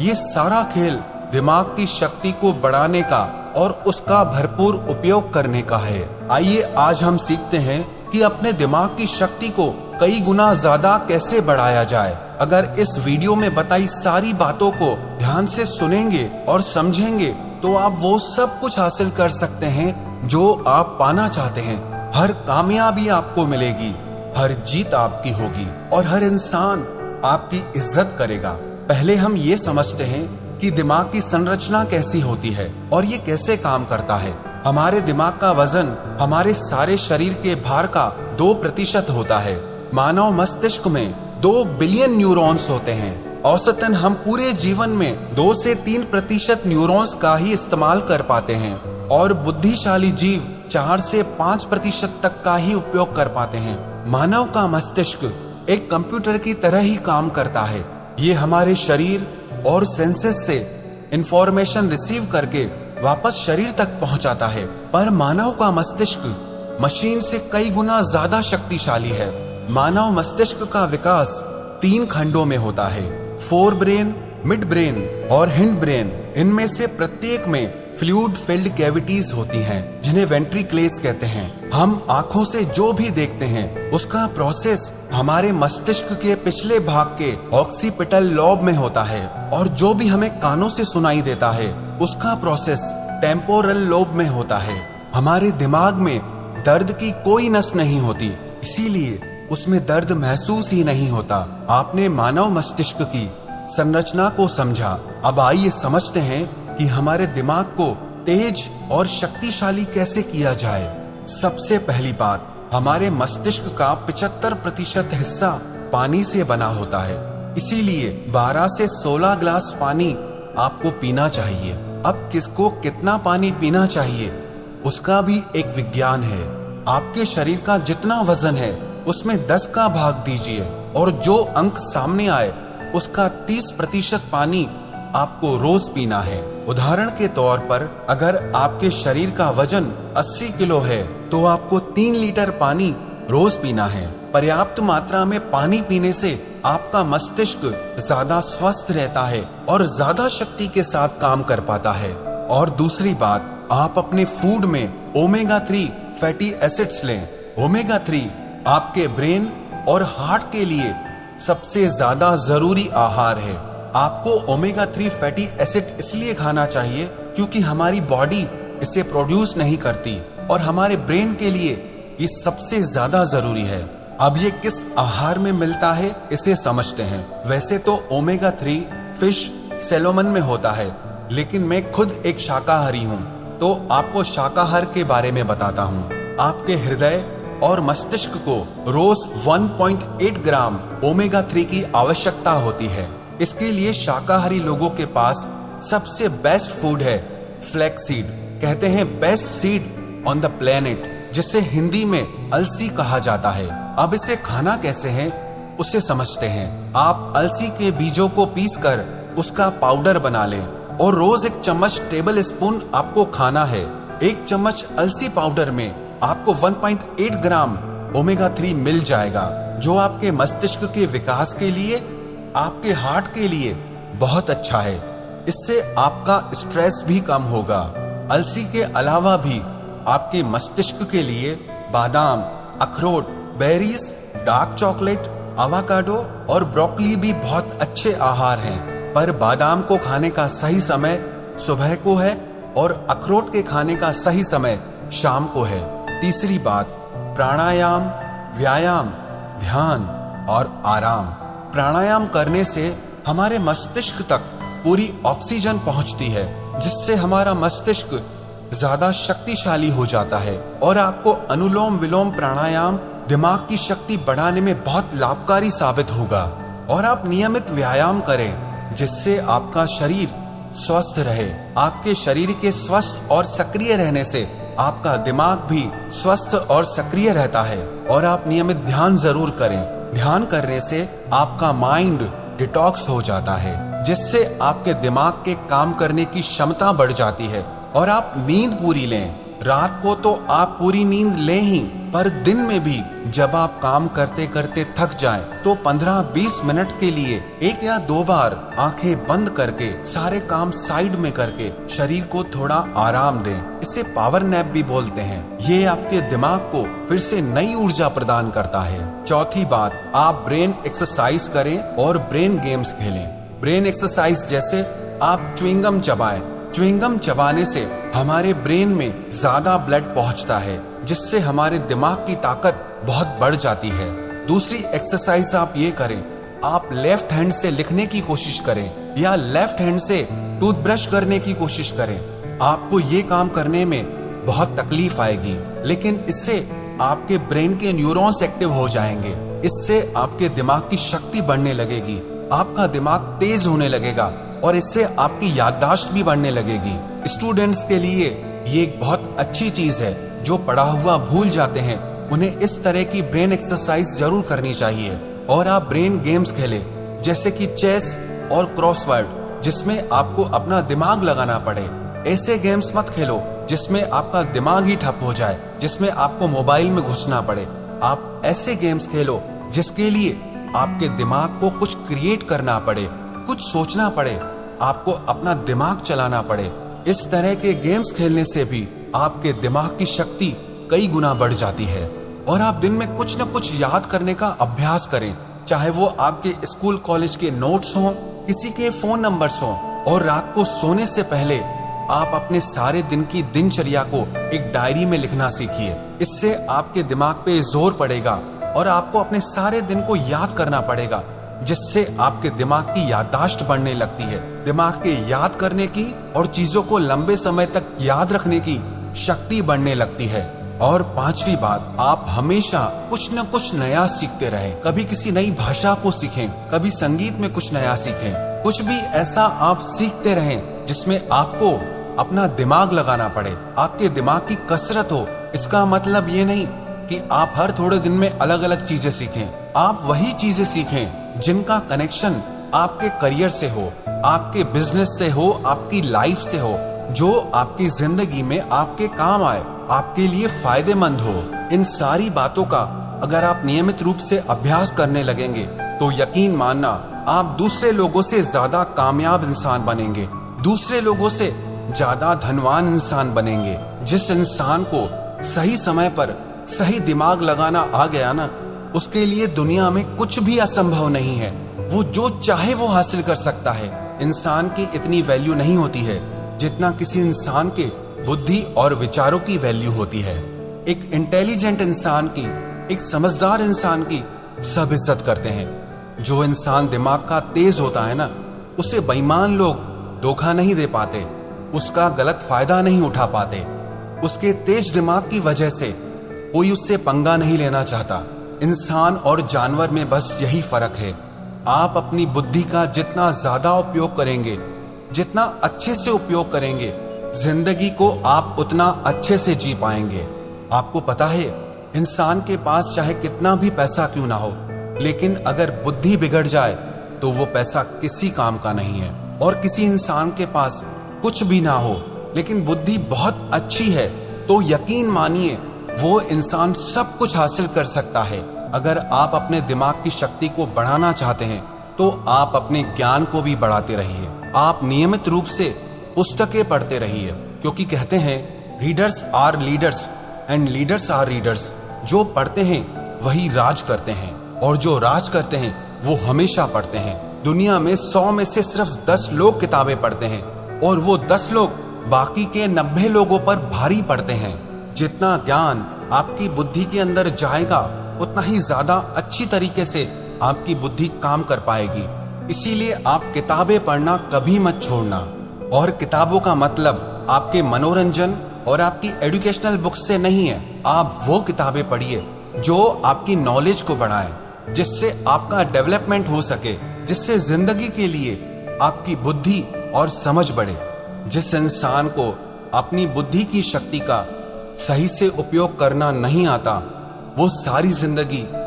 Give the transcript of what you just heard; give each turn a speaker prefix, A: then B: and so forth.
A: ये सारा खेल दिमाग की शक्ति को बढ़ाने का और उसका भरपूर उपयोग करने का है। आइए आज हम सीखते हैं कि अपने दिमाग की शक्ति को कई गुना ज्यादा कैसे बढ़ाया जाए। अगर इस वीडियो में बताई सारी बातों को ध्यान से सुनेंगे और समझेंगे तो आप वो सब कुछ हासिल कर सकते हैं जो आप पाना चाहते हैं। हर कामयाबी आपको मिलेगी, हर जीत आपकी होगी और हर इंसान आपकी इज्जत करेगा। पहले हम ये समझते हैं कि दिमाग की संरचना कैसी होती है और ये कैसे काम करता है। हमारे दिमाग का वजन हमारे सारे शरीर के भार का 2% होता है। मानव मस्तिष्क में 2 बिलियन न्यूरॉन्स होते हैं। औसतन हम पूरे जीवन में 2 से 3% न्यूरॉन्स का ही इस्तेमाल कर पाते हैं और बुद्धिशाली जीव 4 से 5% तक का ही उपयोग कर पाते हैं। मानव का मस्तिष्क एक कंप्यूटर की तरह ही काम करता है। ये हमारे शरीर और सेंसेस से इंफॉर्मेशन रिसीव करके वापस शरीर तक पहुंचाता है। पर मानव का मस्तिष्क मशीन से कई गुना ज्यादा शक्तिशाली है। मानव मस्तिष्क का विकास 3 खंडों में होता है, फोर ब्रेन, मिड ब्रेन और हिंड ब्रेन। इनमें से प्रत्येक में फ्लूइड फिल्ड कैविटीज होती हैं, जिन्हें वेंट्रिकल्स कहते हैं। हम आंखों से जो भी देखते हैं उसका प्रोसेस हमारे मस्तिष्क के पिछले भाग के ऑक्सीपिटल लॉब में होता है और जो भी हमें कानों से सुनाई देता है उसका प्रोसेस टेम्पोरल लोब में होता है। हमारे दिमाग में दर्द की कोई नस नहीं होती, इसीलिए उसमें दर्द महसूस ही नहीं होता। आपने मानव मस्तिष्क की संरचना को समझा। अब आइए समझते हैं कि हमारे दिमाग को तेज और शक्तिशाली कैसे किया जाए। सबसे पहली बात, हमारे मस्तिष्क का 75% हिस्सा पानी से बना होता है, इसीलिए 12 से 16 ग्लास पानी आपको पीना चाहिए। अब किसको कितना पानी पीना चाहिए उसका भी एक विज्ञान है। आपके शरीर का जितना वजन है उसमें 10 का भाग दीजिए और जो अंक सामने आए उसका 30% पानी आपको रोज पीना है। उदाहरण के तौर पर अगर आपके शरीर का वजन 80 किलो है तो आपको 3 लीटर पानी रोज पीना है। पर्याप्त मात्रा में पानी पीने से आपका मस्तिष्क ज्यादा स्वस्थ रहता है और ज्यादा शक्ति के साथ काम कर पाता है। और दूसरी बात, आप अपने फूड में ओमेगा 3 फैटी एसिड्स लें। ओमेगा 3 आपके ब्रेन और हार्ट के लिए सबसे ज्यादा जरूरी आहार है। आपको ओमेगा 3 फैटी एसिड इसलिए खाना चाहिए क्योंकि हमारी बॉडी इसे प्रोड्यूस नहीं करती और हमारे ब्रेन के लिए ये सबसे ज्यादा जरूरी है। अब ये किस आहार में मिलता है इसे समझते हैं। वैसे तो ओमेगा 3 फिश, सैल्मन में होता है, लेकिन मैं खुद एक शाकाहारी हूँ तो आपको शाकाहार के बारे में बताता हूँ। आपके हृदय और मस्तिष्क को रोज 1.8 ग्राम ओमेगा 3 की आवश्यकता होती है। इसके लिए शाकाहारी लोगों के पास सबसे बेस्ट फूड है फ्लैक्सीड। कहते हैं best seed on the planet, जिसे हिंदी में अलसी कहा जाता है। अब इसे खाना कैसे है उसे समझते हैं। आप अलसी के बीजों को पीसकर उसका पाउडर बना लें और रोज 1 चम्मच टेबल स्पून आपको खाना है। 1 चम्मच अलसी पाउडर में आपको 1.8 ग्राम ओमेगा 3 मिल जाएगा, जो आपके मस्तिष्क के विकास के लिए, आपके हार्ट के लिए बहुत अच्छा है। इससे आपका स्ट्रेस भी कम होगा। अलसी के अलावा भी आपके मस्तिष्क के लिए बादाम, अखरोट, बेरीज, डार्क चॉकलेट, आवाकाडो और ब्रोकली भी बहुत अच्छे आहार हैं। पर बादाम को खाने का सही समय सुबह को है और अखरोट के खाने का सही समय शाम को है। तीसरी बात, प्राणायाम, व्यायाम, ध्यान और आराम। प्राणायाम करने से हमारे मस्तिष्क तक पूरी ऑक्सीजन पहुंचती है, जिससे हमारा मस्तिष्क ज्यादा शक्तिशाली हो जाता है। और आपको अनुलोम विलोम प्राणायाम दिमाग की शक्ति बढ़ाने में बहुत लाभकारी साबित होगा। और आप नियमित व्यायाम करें जिससे आपका शरीर स्वस्थ रहे। आपके शरीर के स्वस्थ और सक्रिय रहने से आपका दिमाग भी स्वस्थ और सक्रिय रहता है। और आप नियमित ध्यान जरूर करें। ध्यान करने से आपका माइंड डिटॉक्स हो जाता है, जिससे आपके दिमाग के काम करने की क्षमता बढ़ जाती है। और आप नींद पूरी लें। रात को तो आप पूरी नींद लें ही, पर दिन में भी जब आप काम करते करते थक जाएं, तो 15-20 मिनट के लिए 1 या 2 बार आंखें बंद करके सारे काम साइड में करके शरीर को थोड़ा आराम दें। इसे पावर नैप भी बोलते हैं। ये आपके दिमाग को फिर से नई ऊर्जा प्रदान करता है। चौथी बात, आप ब्रेन एक्सरसाइज करें और ब्रेन गेम्स खेलें। ब्रेन एक्सरसाइज जैसे आप च्युइंगम चबाएं। च्युइंगम चबाने से हमारे ब्रेन में ज्यादा ब्लड पहुंचता है, जिससे हमारे दिमाग की ताकत बहुत बढ़ जाती है। दूसरी एक्सरसाइज आप ये करें, आप लेफ्ट हैंड से लिखने की कोशिश करें या लेफ्ट हैंड से टूथब्रश करने की कोशिश करें। आपको ये काम करने में बहुत तकलीफ आएगी, लेकिन इससे आपके ब्रेन के न्यूरॉन्स एक्टिव हो जाएंगे। इससे आपके दिमाग की शक्ति बढ़ने लगेगी, आपका दिमाग तेज होने लगेगा और इससे आपकी याददाश्त भी बढ़ने लगेगी। स्टूडेंट्स के लिए ये एक बहुत अच्छी चीज है। जो पढ़ा हुआ भूल जाते हैं, उन्हें इस तरह की ब्रेन एक्सरसाइज जरूर करनी चाहिए। और आप ब्रेन गेम्स खेलें, जैसे कि चेस और क्रॉसवर्ड, जिसमें आपको अपना दिमाग लगाना पड़े। ऐसे गेम्स मत खेलो जिसमें आपका दिमाग ही ठप हो जाए, जिसमें आपको मोबाइल में घुसना पड़े। आप ऐसे गेम्स खेलो जिसके लिए आपके दिमाग को कुछ क्रिएट करना पड़े, कुछ सोचना पड़े, आपको अपना दिमाग चलाना पड़े। इस तरह के गेम्स खेलने से भी आपके दिमाग की शक्ति कई गुना बढ़ जाती है। और आप दिन में कुछ न कुछ याद करने का अभ्यास करें, चाहे वो आपके स्कूल कॉलेज के नोट्स हों, किसी के फोन नंबर्स हों। और रात को सोने से पहले आप अपने सारे दिन की दिनचर्या को एक डायरी में लिखना सीखिए। इससे आपके दिमाग पे जोर पड़ेगा और आपको अपने सारे दिन को याद करना पड़ेगा, जिससे आपके दिमाग की याददाश्त बढ़ने लगती है। दिमाग के याद करने की और चीजों को लंबे समय तक याद रखने की शक्ति बढ़ने लगती है। और पांचवी बात, आप हमेशा कुछ न कुछ नया सीखते रहें। कभी किसी नई भाषा को सीखें, कभी संगीत में कुछ नया सीखें। कुछ भी ऐसा आप सीखते रहें जिसमें आपको अपना दिमाग लगाना पड़े, आपके दिमाग की कसरत हो। इसका मतलब ये नहीं कि आप हर थोड़े दिन में अलग अलग चीजें सीखें। आप वही चीजें सीखें जिनका कनेक्शन आपके करियर से हो, आपके बिजनेस से हो, आपकी लाइफ से हो, जो आपकी जिंदगी में आपके काम आए, आपके लिए फायदेमंद हो। इन सारी बातों का अगर आप नियमित रूप से अभ्यास करने लगेंगे, तो यकीन मानना आप दूसरे लोगों से ज्यादा कामयाब इंसान बनेंगे, दूसरे लोगों से ज्यादा धनवान इंसान बनेंगे। जिस इंसान को सही समय पर सही दिमाग लगाना आ गया ना, उसके लिए दुनिया में कुछ भी असंभव नहीं है। वो जो चाहे वो हासिल कर सकता है। इंसान की इतनी वैल्यू नहीं होती है जितना किसी इंसान के बुद्धि और विचारों की वैल्यू होती है। एक इंटेलिजेंट इंसान की, एक समझदार इंसान की सब इज्जत करते हैं। जो इंसान दिमाग का तेज होता है ना, उसे बेईमान लोग धोखा नहीं दे पाते, उसका गलत फायदा नहीं उठा पाते। उसके तेज दिमाग की वजह से कोई उससे पंगा नहीं लेना चाहता। इंसान और जानवर में बस यही फर्क है। आप अपनी बुद्धि का जितना ज्यादा उपयोग करेंगे, जितना अच्छे से उपयोग करेंगे, जिंदगी को आप उतना अच्छे से जी पाएंगे। आपको पता है, इंसान के पास चाहे कितना भी पैसा क्यों ना हो, लेकिन अगर बुद्धि बिगड़ जाए तो वो पैसा किसी काम का नहीं है। और किसी इंसान के पास कुछ भी ना हो लेकिन बुद्धि बहुत अच्छी है, तो यकीन मानिए वो इंसान सब कुछ हासिल कर सकता है। अगर आप अपने दिमाग की शक्ति को बढ़ाना चाहते हैं, तो आप अपने ज्ञान को भी बढ़ाते रहिए। आप नियमित रूप से पुस्तकें पढ़ते रहिए, क्योंकि कहते हैं readers are leaders and leaders are readers. जो पढ़ते हैं वही राज करते हैं, और जो राज करते हैं वो हमेशा पढ़ते हैं। दुनिया में 100 में से सिर्फ 10 लोग किताबें पढ़ते हैं, और वो 10 लोग बाकी के 90 लोगों पर भारी पड़ते हैं। जितना ज्ञान आपकी बुद्धि के अंदर जाएगा, उतना ही ज्यादा अच्छी तरीके से आपकी बुद्धि काम कर पाएगी। इसीलिए आप किताबें पढ़ना कभी मत छोड़ना। और किताबों का मतलब आपके मनोरंजन और आपकी एजुकेशनल बुक्स से नहीं है। आप वो किताबें पढ़िए जो आपकी नॉलेज को बढ़ाएं, जिससे आपका डेवलपमेंट हो सके, जिससे जिंदगी के लिए आपकी बुद्धि और समझ बढ़े। जिस इंसान को अपनी बुद्धि की शक्ति का सही से उपयोग करना नहीं आता, वो सारी जिंदगी